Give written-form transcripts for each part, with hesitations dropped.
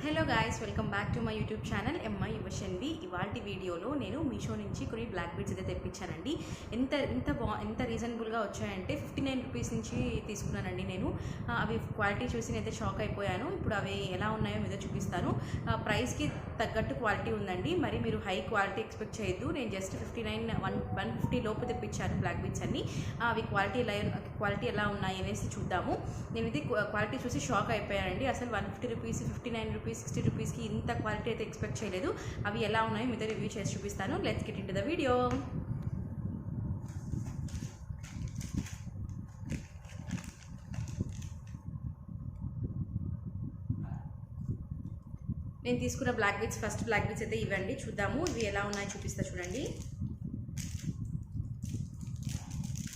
Hello guys, welcome back to my YouTube channel MI Yuvashanvi. ఇవాల్టి వీడియోలో నేను మీషో నుంచి కొన్ని బ్లాక్ బీడ్స్ అయితే తెప్పించానండి. ఎంత రీజనబుల్గా వచ్చాయంటే 59 రూపీస్ నుంచి తీసుకున్నానండి నేను. అవి క్వాలిటీ చూసి నేనైతే షాక్ అయిపోయాను. ఇప్పుడు అవి ఎలా ఉన్నాయో మీతో చూపిస్తాను. ప్రైస్కి తగ్గట్టు క్వాలిటీ ఉందండి. మరి మీరు హై క్వాలిటీ ఎక్స్పెక్ట్ చేయొద్దు. నేను జస్ట్ 150 లోపు తెప్పించాను బ్లాక్ బీడ్స్ అన్ని. అవి క్వాలిటీ ఎలా ఉన్నాయి అనేసి చూద్దాము. నేను ఇది క్వాలిటీ చూసి షాక్ అయిపోయానండి. అసలు 150 రూపీస్, 59 రూపీస్, 60 రూపీస్కి ఇంత క్వాలిటీ అయితే ఎక్స్పెక్ట్ చేయలేదు. అవి ఎలా ఉన్నాయో మీతో రివ్యూ చేసి చూపిస్తాను. Let's get into the video. నేను తీసుకున్న ఫస్ట్ బ్లాక్ బీడ్స్ అయితే ఇవ్వండి, చూద్దాము ఇవి ఎలా ఉన్నాయో చూపిస్తా. చూడండి,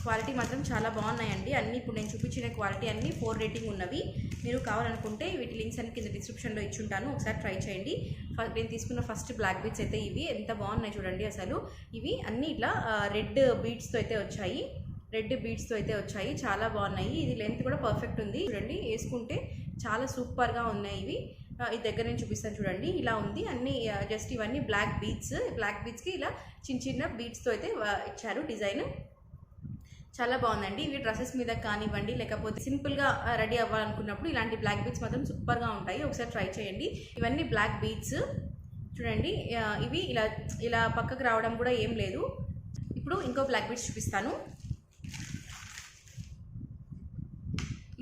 క్వాలిటీ మాత్రం చాలా బాగున్నాయండి. అన్నీ ఇప్పుడు నేను చూపించిన క్వాలిటీ అన్నీ 4 రేటింగ్ ఉన్నవి. మీరు కావాలనుకుంటే వీటి లింక్స్ అన్ని కింద డిస్క్రిప్షన్లో ఇచ్చుంటాను, ఒకసారి ట్రై చేయండి. నేను తీసుకున్న ఫస్ట్ బ్లాక్ బీడ్స్ అయితే ఇవి. ఎంత బాగున్నాయి చూడండి అసలు. ఇవి అన్నీ ఇట్లా రెడ్ బీడ్స్తో అయితే వచ్చాయి. చాలా బాగున్నాయి. ఇది లెంత్ కూడా పర్ఫెక్ట్ ఉంది. చూడండి, వేసుకుంటే చాలా సూపర్గా ఉన్నాయి ఇవి. ఈ దగ్గర నుంచి చూపిస్తాను చూడండి. ఇలా ఉంది అన్నీ. జస్ట్ ఇవన్నీ బ్లాక్ బీడ్స్కి ఇలా చిన్న బీడ్స్తో అయితే ఇచ్చారు డిజైన్. చాలా బాగుందండి. ఇవి డ్రెస్సెస్ మీద కానివ్వండి, లేకపోతే సింపుల్గా రెడీ అవ్వాలనుకున్నప్పుడు ఇలాంటి బ్లాక్ బీడ్స్ మాత్రం సూపర్గా ఉంటాయి. ఒకసారి ట్రై చేయండి. ఇవన్నీ బ్లాక్ బీడ్స్ చూడండి. ఇవి ఇలా పక్కకు రావడం కూడా ఏం లేదు. ఇప్పుడు ఇంకో బ్లాక్ బీడ్స్ చూపిస్తాను.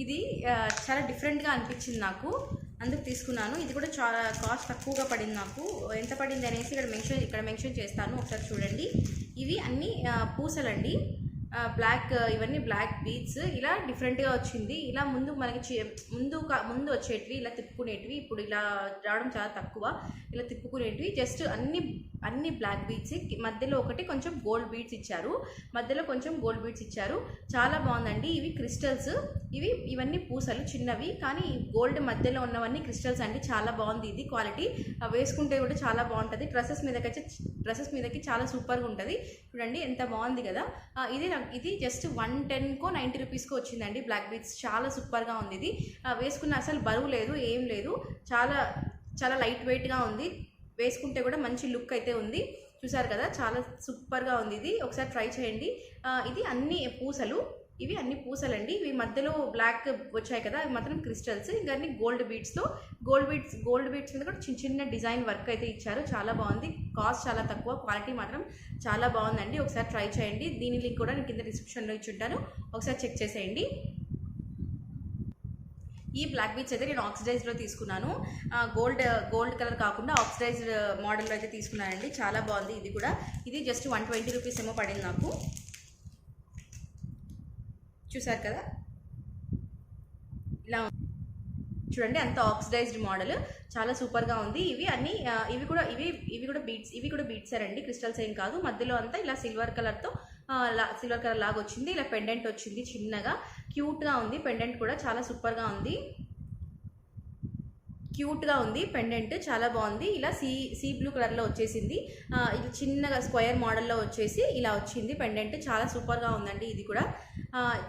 ఇది చాలా డిఫరెంట్గా అనిపించింది నాకు, అందుకు తీసుకున్నాను. ఇది కూడా చాలా కాస్ట్ తక్కువగా పడింది నాకు. ఎంత పడింది అనేసి ఇక్కడ మెన్షన్ చేస్తాను, ఒకసారి చూడండి. ఇవి అన్నీ పూసలండి, ఇవన్నీ బ్లాక్ బీడ్స్. ఇలా డిఫరెంట్గా వచ్చింది. ఇలా మనకి ముందు వచ్చేటివి ఇలా తిప్పుకునేటివి, ఇప్పుడు ఇలా రావడం చాలా తక్కువ. ఇలా తిప్పుకునేటివి జస్ట్ అన్ని బ్లాక్ బీడ్స్. మధ్యలో ఒకటి కొంచెం గోల్డ్ బీడ్స్ ఇచ్చారు. చాలా బాగుందండి. ఇవి క్రిస్టల్స్. ఇవన్నీ పూసలు చిన్నవి, కానీ గోల్డ్ మధ్యలో ఉన్నవన్నీ క్రిస్టల్స్ అండి. చాలా బాగుంది ఇది క్వాలిటీ. వేసుకుంటే కూడా చాలా బాగుంటుంది. డ్రెస్సెస్ మీదకి చాలా సూపర్గా ఉంటుంది. చూడండి ఎంత బాగుంది కదా. ఇది జస్ట్ 110కో 90 రూపీస్కో వచ్చిందండి బ్లాక్ బీడ్స్. చాలా సూపర్గా ఉంది ఇది. వేసుకున్న అసలు బరువు లేదు, ఏం లేదు. చాలా చాలా లైట్ వెయిట్గా ఉంది. వేసుకుంటే కూడా మంచి లుక్ అయితే ఉంది. చూసారు కదా, చాలా సూపర్గా ఉంది ఇది. ఒకసారి ట్రై చేయండి. ఇది ఇవి అన్ని పూసలండి. ఇవి మధ్యలో బ్లాక్ వచ్చాయి కదా, అవి మాత్రం క్రిస్టల్స్. ఇంకా అన్ని గోల్డ్ బీడ్స్ మీద కూడా చిన్న డిజైన్ వర్క్ అయితే ఇచ్చారు. చాలా బాగుంది. కాస్ట్ చాలా తక్కువ, క్వాలిటీ మాత్రం చాలా బాగుందండి. ఒకసారి ట్రై చేయండి. దీని లింక్ కూడా నేను కింద డిస్క్రిప్షన్లో ఇచ్చుంటాను, ఒకసారి చెక్ చేసేయండి. ఈ బ్లాక్ బీడ్స్ అయితే నేను ఆక్సిడైజ్డ్లో తీసుకున్నాను. గోల్డ్ కలర్ కాకుండా ఆక్సిడైజ్డ్ మోడల్లో అయితే తీసుకున్నానండి. చాలా బాగుంది ఇది కూడా. ఇది జస్ట్ 120 రూపీస్ ఏమో పడింది నాకు. చూసారు కదా, ఇలా చూడండి, అంత ఆక్సిడైజ్డ్ మోడల్. చాలా సూపర్గా ఉంది. ఇవి కూడా బీడ్స్ అండి, క్రిస్టల్స్ ఏం కాదు. మధ్యలో అంతా ఇలా సిల్వర్ కలర్ లాగా వచ్చింది. ఇలా పెండెంట్ వచ్చింది చిన్నగా. క్యూట్గా ఉంది పెండెంట్ కూడా, చాలా సూపర్గా ఉంది. క్యూట్గా ఉంది పెండెంట్, చాలా బాగుంది. ఇలా సీ బ్లూ కలర్లో వచ్చేసింది. ఇది చిన్నగా స్క్వేర్ మోడల్లో వచ్చేసి ఇలా వచ్చింది పెండెంట్. చాలా సూపర్గా ఉందండి ఇది కూడా.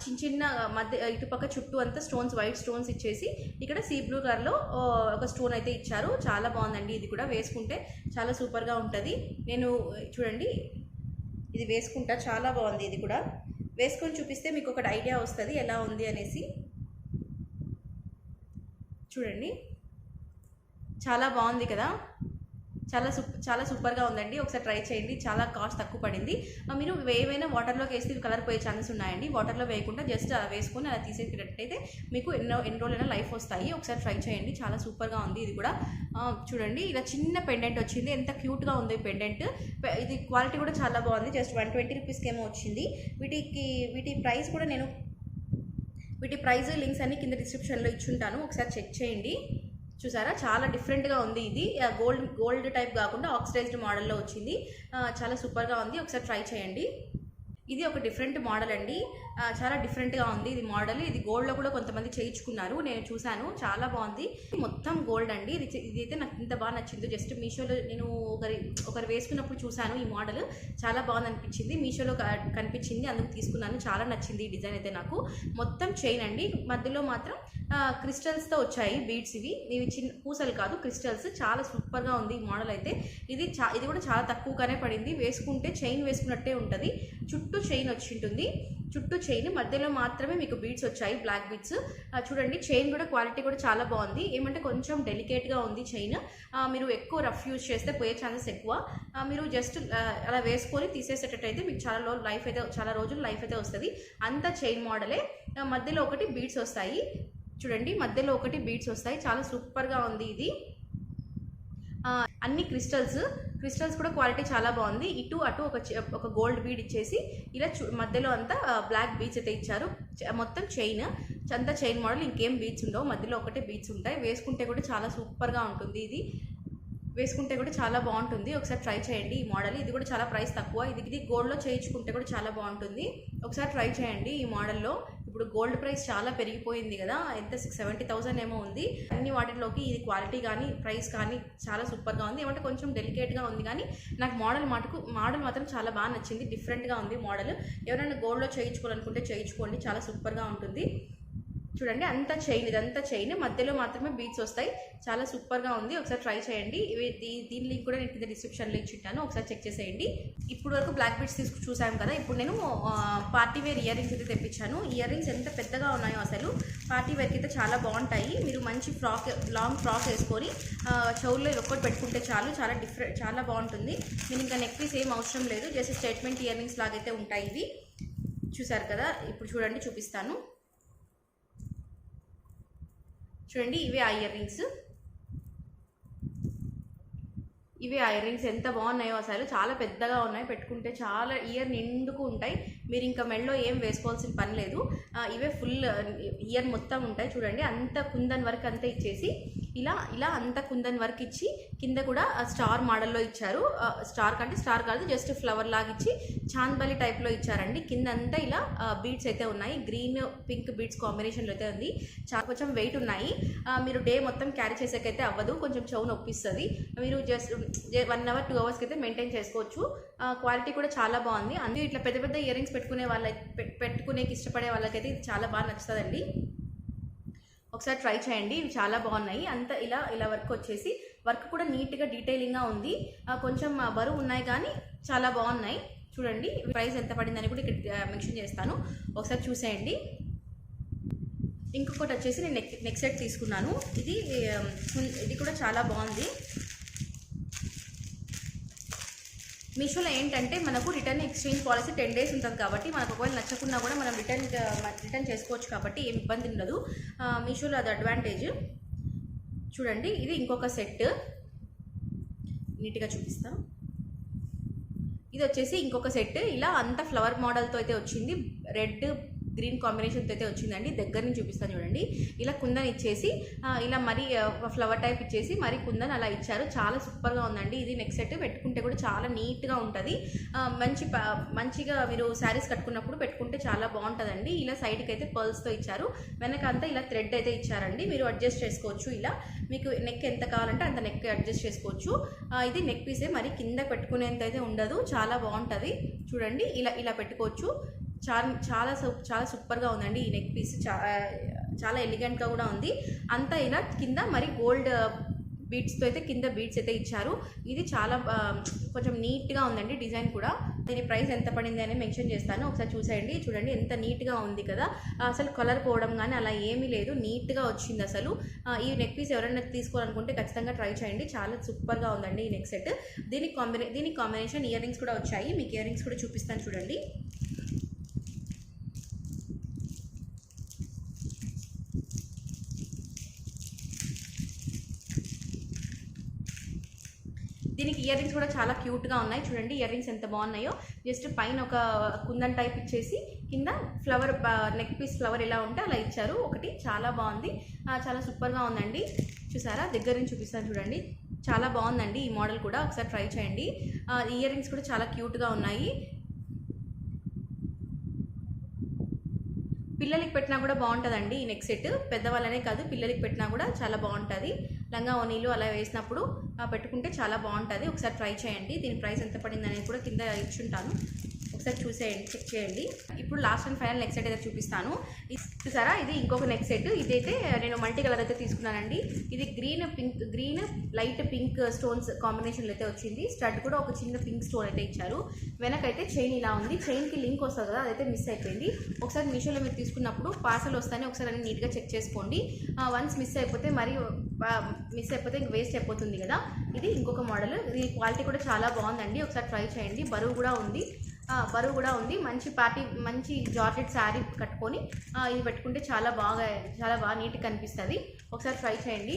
చిన్న మధ్య ఇటుపక్క చుట్టూ అంతా వైట్ స్టోన్స్ ఇచ్చేసి ఇక్కడ సీ బ్లూ కలర్లో ఒక స్టోన్ అయితే ఇచ్చారు. చాలా బాగుందండి ఇది కూడా. వేసుకుంటే చాలా సూపర్గా ఉంటుంది. నేను చూడండి, ఇది వేసుకుంటా, చాలా బాగుంది. ఇది కూడా వేసుకొని చూపిస్తే మీకు ఒకటి ఐడియా వస్తుంది ఎలా ఉంది అనేసి. చూడండి, చాలా బాగుంది కదా. చాలా సూపర్గా ఉందండి. ఒకసారి ట్రై చేయండి. చాలా కాస్ట్ తక్కువ పడింది. మీరు ఏవైనా వాటర్లోకి వేస్తే కలర్ పోయే ఛాన్సెస్ ఉన్నాయండి. వాటర్లో వేయకుండా జస్ట్ అలా వేసుకొని అలా తీసేటట్టయితే మీకు ఎన్ని రోజులైనా లైఫ్ వస్తాయి. ఒకసారి ట్రై చేయండి. చాలా సూపర్గా ఉంది ఇది కూడా. చూడండి, ఇలా చిన్న పెండెంట్ వచ్చింది. ఎంత క్యూట్గా ఉంది పెండెంట్. ఇది క్వాలిటీ కూడా చాలా బాగుంది. జస్ట్ 120 రూపీస్కి ఏమో వచ్చింది. వీటి ప్రైస్ కూడా వీటి ప్రైస్ లింక్స్ అన్ని కింద డిస్క్రిప్షన్లో ఇచ్చుంటాను, ఒకసారి చెక్ చేయండి. చూసారా, చాలా డిఫరెంట్గా ఉంది ఇది. గోల్డ్ టైప్ కాకుండా ఆక్సిడైజ్డ్ మోడల్లో వచ్చింది. చాలా సూపర్గా ఉంది. ఒకసారి ట్రై చేయండి. ఇది ఒక డిఫరెంట్ మోడల్ అండి. చాలా డిఫరెంట్గా ఉంది ఇది మోడల్. ఇది గోల్డ్లో కూడా కొంతమంది చేయించుకున్నారు, నేను చూశాను. చాలా బాగుంది. మొత్తం గోల్డ్ అండి. ఇది అయితే నాకు ఇంత బాగా నచ్చింది. జస్ట్ మీషోలో నేను ఒకరు వేసుకున్నప్పుడు చూశాను ఈ మోడల్. చాలా బాగుంది అనిపించింది. మీషోలో కనిపించింది, అందుకు తీసుకున్నాను. చాలా నచ్చింది ఈ డిజైన్ అయితే నాకు. మొత్తం చైన్ అండి, మధ్యలో మాత్రం క్రిస్టల్స్తో వచ్చాయి బీడ్స్. ఇవి చిన్న పూసలు కాదు, క్రిస్టల్స్. చాలా సూపర్గా ఉంది ఈ మోడల్ అయితే. ఇది కూడా చాలా తక్కువగానే పడింది. వేసుకుంటే చైన్ వేసుకున్నట్టే ఉంటుంది. చుట్టూ చైన్ వచ్చి ఉంటుంది, చుట్టూ చైన్, మధ్యలో మాత్రమే మీకు బీడ్స్ వచ్చాయి, బ్లాక్ బీడ్స్. చూడండి చైన్ కూడా క్వాలిటీ కూడా చాలా బాగుంది. ఏమంటే కొంచెం డెలికేట్గా ఉంది చైన్. మీరు ఎక్కువ రఫ్ యూజ్ చేస్తే పోయే ఛాన్సెస్ ఎక్కువ. మీరు జస్ట్ అలా వేసుకొని తీసేసేటట్టయితే మీకు చాలా రోజులు లైఫ్ అయితే వస్తుంది. అంత చైన్ మోడలే. మధ్యలో ఒకటి బీడ్స్ వస్తాయి చూడండి, మధ్యలో ఒకటి బీడ్స్ వస్తాయి. చాలా సూపర్గా ఉంది ఇది. అన్ని క్రిస్టల్స్ కూడా క్వాలిటీ చాలా బాగుంది. ఇటు అటు ఒక గోల్డ్ బీడ్ ఇచ్చేసి ఇలా మధ్యలో అంతా బ్లాక్ బీడ్స్ అయితే ఇచ్చారు. మొత్తం అంతా చైన్ మోడల్, ఇంకేం బీడ్స్ ఉండవు, మధ్యలో ఒకటే బీడ్స్ ఉంటాయి. వేసుకుంటే కూడా చాలా సూపర్గా ఉంటుంది. ఇది వేసుకుంటే కూడా చాలా బాగుంటుంది. ఒకసారి ట్రై చేయండి ఈ మోడల్. ఇది కూడా చాలా ప్రైస్ తక్కువ. ఇది గోల్డ్లో చేయించుకుంటే కూడా చాలా బాగుంటుంది. ఒకసారి ట్రై చేయండి ఈ మోడల్లో. ఇప్పుడు గోల్డ్ ప్రైస్ చాలా పెరిగిపోయింది కదా, ఎంత 70,000 ఏమో ఉంది. అన్ని వాటిలోకి ఇది క్వాలిటీ కానీ ప్రైస్ కానీ చాలా సూపర్గా ఉంది. ఏమంటే కొంచెం డెలికేట్గా ఉంది, కానీ నాకు మోడల్ మాత్రం చాలా బాగా నచ్చింది. డిఫరెంట్గా ఉంది మోడల్. ఎవరైనా గోల్డ్లో చేయించుకోవాలనుకుంటే చేయించుకోండి, చాలా సూపర్గా ఉంటుంది. చూడండి అంతా చైన్, ఇదంతా చైన్, మధ్యలో మాత్రమే బీడ్స్ వస్తాయి. చాలా సూపర్గా ఉంది. ఒకసారి ట్రై చేయండి. దీని లింక్ కూడా నేను కింద డిస్క్రిప్షన్లో ఇచ్చింటాను, ఒకసారి చెక్ చేసేయండి. ఇప్పుడు వరకు బ్లాక్ బీడ్స్ చూసాం కదా. ఇప్పుడు నేను పార్టీ వేర్ ఇయర్ రింగ్స్ అయితే తెప్పించాను. ఇయర్ రింగ్స్ ఎంత పెద్దగా ఉన్నాయో అసలు. పార్టీ వేర్కి అయితే చాలా బాగుంటాయి. మీరు మంచి లాంగ్ ఫ్రాక్ వేసుకొని చెవుల్లో ఒక్కటి పెట్టుకుంటే చాలా బాగుంటుంది. మీరు ఇంకా నెక్ పీస్ ఏం అవసరం లేదు, జస్ట్ స్టేట్మెంట్ ఇయర్ రింగ్స్ లాగైతే ఉంటాయి ఇవి. చూసారు కదా, ఇప్పుడు చూడండి చూపిస్తాను. చూడండి ఇవే ఆ ఇయర్ రింగ్స్ ఎంత బాగున్నాయో అసలు. చాలా పెద్దగా ఉన్నాయి, పెట్టుకుంటే చాలా ఇయర్ నిండుకు ఉంటాయి. మీరు ఇంకా మెడలో ఏం వేసుకోవాల్సిన పని లేదు. ఇవే ఫుల్ ఇయర్ మొత్తం ఉంటాయి. చూడండి అంత కుందన్ వర్క్ అంతా ఇచ్చేసి ఇలా అంత కుందన్ వర్క్ ఇచ్చి కింద కూడా స్టార్ మోడల్లో ఇచ్చారు. స్టార్ కాదు, జస్ట్ ఫ్లవర్ లాగా ఇచ్చి చాంద్బలి టైప్లో ఇచ్చారండి. కింద అంతా ఇలా బీడ్స్ అయితే ఉన్నాయి. గ్రీన్ పింక్ బీడ్స్ కాంబినేషన్లో అయితే ఉంది. కొంచెం వెయిట్ ఉన్నాయి. మీరు డే మొత్తం క్యారీ చేసేకైతే అవ్వదు, కొంచెం చెవు నొప్పిస్తుంది. మీరు జస్ట్ 1 hour 2 hours అయితే మెయింటైన్ చేసుకోవచ్చు. క్వాలిటీ కూడా చాలా బాగుంది. అందుకే ఇట్లా పెద్ద పెద్ద ఇయర్ రింగ్స్ పెట్టుకునేకి ఇష్టపడే వాళ్ళకైతే ఇది చాలా బాగా నచ్చుతుందండి. ఒకసారి ట్రై చేయండి, ఇవి చాలా బాగున్నాయి. అంతా ఇలా వర్క్ వచ్చేసి, వర్క్ కూడా నీట్గా డీటెయిలింగ్గా ఉంది. కొంచెం బరువు ఉన్నాయి కానీ చాలా బాగున్నాయి. చూడండి ప్రైస్ ఎంత పడిందని కూడా ఇక్కడ మెన్షన్ చేస్తాను, ఒకసారి చూసేయండి. ఇంకొకటి వచ్చేసి నేను నెక్ సెట్ తీసుకున్నాను. ఇది కూడా చాలా బాగుంది. మీషోలో ఏంటంటే మనకు రిటర్న్ ఎక్స్చేంజ్ పాలసీ 10 days ఉంటుంది కాబట్టి, మనకు ఒకవేళ నచ్చకున్నా కూడా మనం రిటర్న్ చేసుకోవచ్చు కాబట్టి ఏం ఇబ్బంది ఉండదు. మీషోలో అది అడ్వాంటేజ్. చూడండి ఇది ఇంకొక సెట్, నీట్గా చూపిస్తాను. ఇది వచ్చేసి ఇంకొక సెట్. ఇలా అంత ఫ్లవర్ మోడల్తో అయితే వచ్చింది. రెడ్ గ్రీన్ కాంబినేషన్తో అయితే వచ్చిందండి. దగ్గర నుంచి చూపిస్తాను చూడండి. ఇలా కుందన్ ఇచ్చేసి ఇలా మరీ ఫ్లవర్ టైప్ ఇచ్చేసి మరి కుందన్ అలా ఇచ్చారు. చాలా సూపర్గా ఉందండి. ఇది నెక్ సెట్ పెట్టుకుంటే కూడా చాలా నీట్గా ఉంటుంది. మంచిగా మీరు శారీస్ కట్టుకున్నప్పుడు పెట్టుకుంటే చాలా బాగుంటుందండి. ఇలా సైడ్కి అయితే పర్ల్స్తో ఇచ్చారు. వెనకంతా ఇలా థ్రెడ్ అయితే ఇచ్చారండి. మీరు అడ్జస్ట్ చేసుకోవచ్చు. ఇలా మీకు నెక్ ఎంత కావాలంటే అంత నెక్ అడ్జస్ట్ చేసుకోవచ్చు. ఇది నెక్ పీసే, మరి కింద పెట్టుకునేంత అయితే ఉండదు. చాలా బాగుంటుంది. చూడండి ఇలా పెట్టుకోవచ్చు. చాలా సూపర్గా ఉందండి ఈ నెక్ పీస్. చాలా ఎలిగెంట్గా కూడా ఉంది. అంతా ఇలా కింద మరి గోల్డ్ బీడ్స్తో అయితే కింద బీడ్స్ అయితే ఇచ్చారు. ఇది చాలా కొంచెం నీట్గా ఉందండి డిజైన్ కూడా. దీని ప్రైస్ ఎంత పడింది అని మెన్షన్ చేస్తాను, ఒకసారి చూసేయండి. చూడండి ఎంత నీట్గా ఉంది కదా, అసలు కలర్ పోవడం కానీ అలా ఏమీ లేదు, నీట్గా వచ్చింది అసలు. ఈ నెక్ పీస్ ఎవరైనా తీసుకోవాలనుకుంటే ఖచ్చితంగా ట్రై చేయండి. చాలా సూపర్గా ఉందండి ఈ నెక్ సెట్. దీనికి కాంబినేషన్ ఇయర్ రింగ్స్ కూడా వచ్చాయి. మీకు ఇయర్ రింగ్స్ కూడా చూపిస్తాను చూడండి. దీనికి ఇయర్ రింగ్స్ కూడా చాలా క్యూట్గా ఉన్నాయి. చూడండి ఇయర్ రింగ్స్ ఎంత బాగున్నాయో. జస్ట్ పైన ఒక కుందన్ టైప్ ఇచ్చేసి కింద ఫ్లవర్ నెక్ పీస్ ఫ్లవర్ ఎలా ఉంటే అలా ఇచ్చారు. ఒకటి చాలా బాగుంది, చాలా సూపర్గా ఉందండి. చూసారా, దగ్గర నుంచి చూపిస్తాను చూడండి. చాలా బాగుందండి ఈ మోడల్ కూడా, ఒకసారి ట్రై చేయండి. ఇయర్ రింగ్స్ కూడా చాలా క్యూట్గా ఉన్నాయి. పిల్లలకి పెట్టినా కూడా బాగుంటుందండి ఈ నెక్ సెట్. పెద్దవాళ్ళనే కాదు, పిల్లలకి పెట్టినా కూడా చాలా బాగుంటుంది. లంగా ఓనీలు అలా వేసినప్పుడు పెట్టుకుంటే చాలా బాగుంటుంది. ఒకసారి ట్రై చేయండి. దీని ప్రైస్ ఎంత పడింది అనేది కూడా కింద ఇచ్చుంటాను, ఒకసారి చెక్ చేయండి. ఇప్పుడు last and final neck set అయితే చూపిస్తాను. చూసారా, ఇది ఇంకొక నెక్ సెట్. ఇదైతే నేను మల్టీ కలర్ అయితే తీసుకున్నానండి. ఇది గ్రీన్ లైట్ పింక్ స్టోన్స్ కాంబినేషన్లో అయితే వచ్చింది. స్టడ్ కూడా ఒక చిన్న పింక్ స్టోన్ అయితే ఇచ్చారు. వెనకైతే చైన్ ఇలా ఉంది. చైన్కి లింక్ వస్తుంది కదా, అదైతే మిస్ అయిపోయింది. ఒకసారి మీషోలో మీరు తీసుకున్నప్పుడు పార్సల్ వస్తానే ఒకసారి అన్ని నీట్గా చెక్ చేసుకోండి. వన్స్ మిస్ అయిపోతే ఇంక వేస్ట్ అయిపోతుంది కదా. ఇది ఇంకొక మోడల్. ఇది క్వాలిటీ కూడా చాలా బాగుందండి, ఒకసారి ట్రై చేయండి. బరువు కూడా ఉంది. మంచి జార్జెట్ శారీ కట్టుకొని ఇది పెట్టుకుంటే చాలా బాగా నీట్గా కనిపిస్తుంది. ఒకసారి ట్రై చేయండి.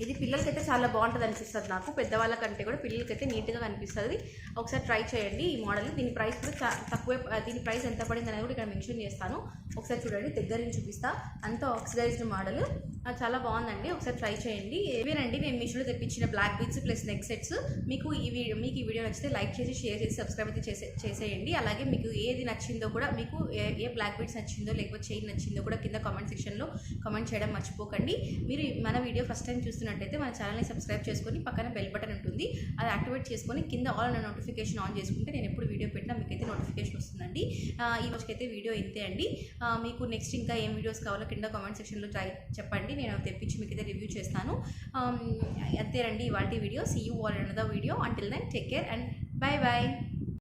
ఇది పిల్లలకైతే చాలా బాగుంటుంది అనిపిస్తుంది నాకు. పెద్దవాళ్ళకంటే కూడా పిల్లలకైతే నీట్గా కనిపిస్తుంది. ఒకసారి ట్రై చేయండి ఈ మోడల్. దీని ప్రైస్ కూడా తక్కువే. దీని ప్రైస్ ఎంత పడింది అనేది కూడా ఇక్కడ మెన్షన్ చేస్తాను. ఒకసారి చూడండి, దగ్గర నుంచి చూపిస్తా. అంతా ఆక్సిడైజ్డ్ మోడల్, చాలా బాగుందండి. ఒకసారి ట్రై చేయండి. ఇవేనండి నేను మీషోలో తెప్పించిన black beads plus neck sets. మీకు ఈ వీడియో నచ్చితే లైక్ చేసి, షేర్ చేసి, సబ్స్క్రైబ్ అయితే చేసేయండి. అలాగే మీకు ఏది నచ్చిందో కూడా, మీకు ఏ బ్లాక్ బీడ్స్ నచ్చిందో లేకపోతే చైన్ నచ్చిందో కూడా కింద కామెంట్ సెక్షన్లో కామెంట్ చేయడం మర్చిపోకండి. మీరు మన వీడియో ఫస్ట్ టైం చూస్తున్నట్టయితే మన ఛానల్ని సబ్స్క్రైబ్ చేసుకొని పక్కన బెల్ బటన్ ఉంటుంది, అది యాక్టివేట్ చేసుకొని కింద ఆల్ అనే నోటిఫికేషన్ ఆన్ చేసుకుంటే నేను ఎప్పుడు వీడియో పెట్టినా మీకైతే నోటిఫికేషన్ వస్తుందండి. ఈ రోజుకైతే వీడియో ఇంతే అండి. మీకు నెక్స్ట్ ఇంకా ఏం వీడియోస్ కావాలో కింద కామెంట్ సెక్షన్లో చెప్పండి, నేను తెప్పించి మీకు అయితే రివ్యూ చేస్తాను. అంతేనండి ఇవాల్టి video. See you all in another video. Until then take care and by.